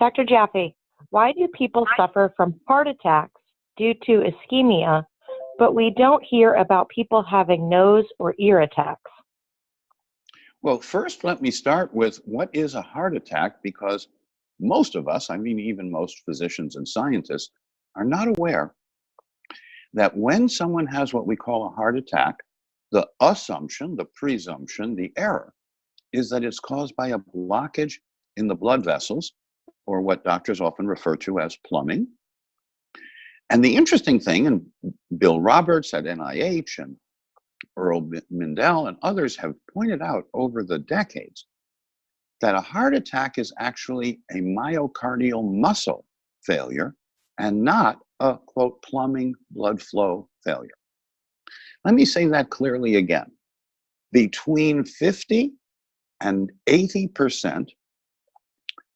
Dr. Jaffe, why do people suffer from heart attacks due to ischemia, but we don't hear about people having nose or ear attacks? Well, first, let me start with what is a heart attack, because most of us, I mean, even most physicians and scientists, are not aware that when someone has what we call a heart attack, the assumption, the presumption, the error is that it's caused by a blockage in the blood vessels, or what doctors often refer to as plumbing. And the interesting thing, and Bill Roberts at NIH and Earl Mindell and others have pointed out over the decades, that a heart attack is actually a myocardial muscle failure and not a, quote, plumbing blood flow failure. Let me say that clearly again. Between 50 and 80%,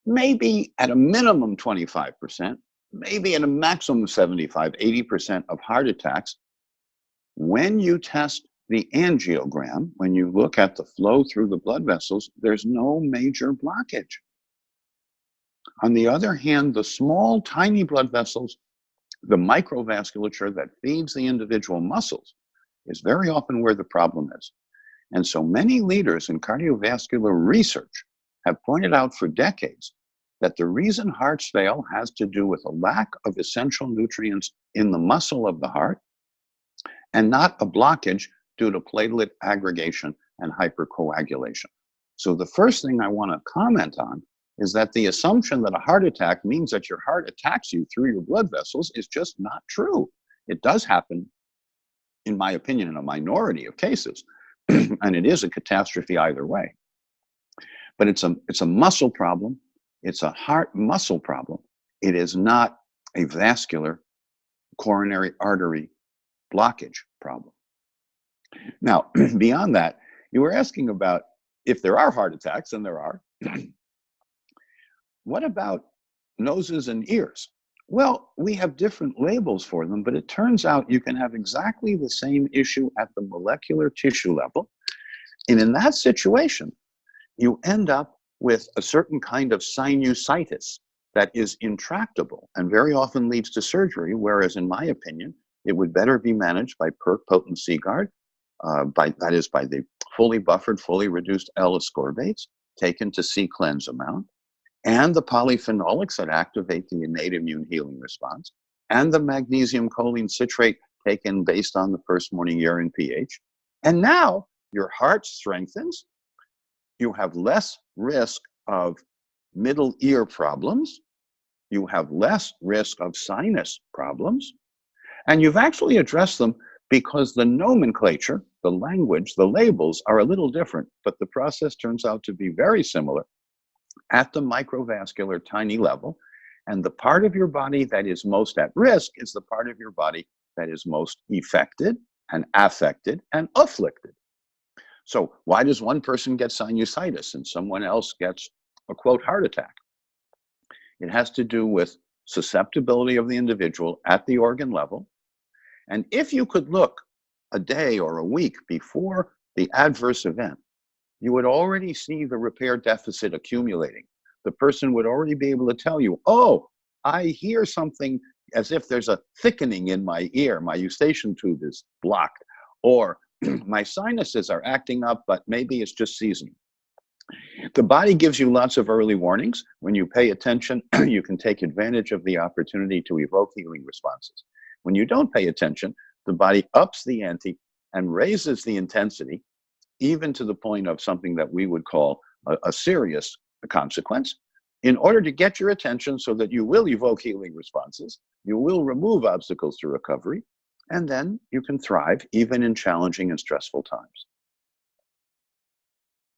maybe at a minimum 25%, maybe at a maximum 75, 80% of heart attacks, when you test the angiogram, when you look at the flow through the blood vessels, there's no major blockage. On the other hand, the small, tiny blood vessels, the microvasculature that feeds the individual muscles, is very often where the problem is. And so many leaders in cardiovascular research have pointed out for decades that the reason hearts fail has to do with a lack of essential nutrients in the muscle of the heart, and not a blockage due to platelet aggregation and hypercoagulation. So the first thing I want to comment on is that the assumption that a heart attack means that your heart attacks you through your blood vessels is just not true. It does happen, in my opinion, in a minority of cases, and it is a catastrophe either way. But it's a muscle problem. It's a heart muscle problem. It is not a vascular coronary artery blockage problem. Now, beyond that, you were asking about if there are heart attacks, and there are. What about noses and ears? Well, we have different labels for them, but it turns out you can have exactly the same issue at the molecular tissue level. And in that situation, you end up with a certain kind of sinusitis that is intractable and very often leads to surgery, whereas in my opinion, it would better be managed by PERC potent C-guard, that is by the fully buffered, fully reduced L-ascorbates taken to C-cleanse amount, and the polyphenolics that activate the innate immune healing response, and the magnesium choline citrate taken based on the first morning urine pH. And now your heart strengthens, you have less risk of middle ear problems, you have less risk of sinus problems, and you've actually addressed them because the nomenclature, the language, the labels are a little different, but the process turns out to be very similar at the microvascular tiny level. And the part of your body that is most at risk is the part of your body that is most affected and affected and afflicted. So why does one person get sinusitis and someone else gets a, quote, heart attack? It has to do with susceptibility of the individual at the organ level. And if you could look a day or a week before the adverse event, you would already see the repair deficit accumulating. The person would already be able to tell you, oh, I hear something as if there's a thickening in my ear, my eustachian tube is blocked, or my sinuses are acting up, but maybe it's just seasonal. The body gives you lots of early warnings. When you pay attention, you can take advantage of the opportunity to evoke healing responses. When you don't pay attention, the body ups the ante and raises the intensity, even to the point of something that we would call a serious consequence, in order to get your attention so that you will evoke healing responses, you will remove obstacles to recovery, and then you can thrive even in challenging and stressful times.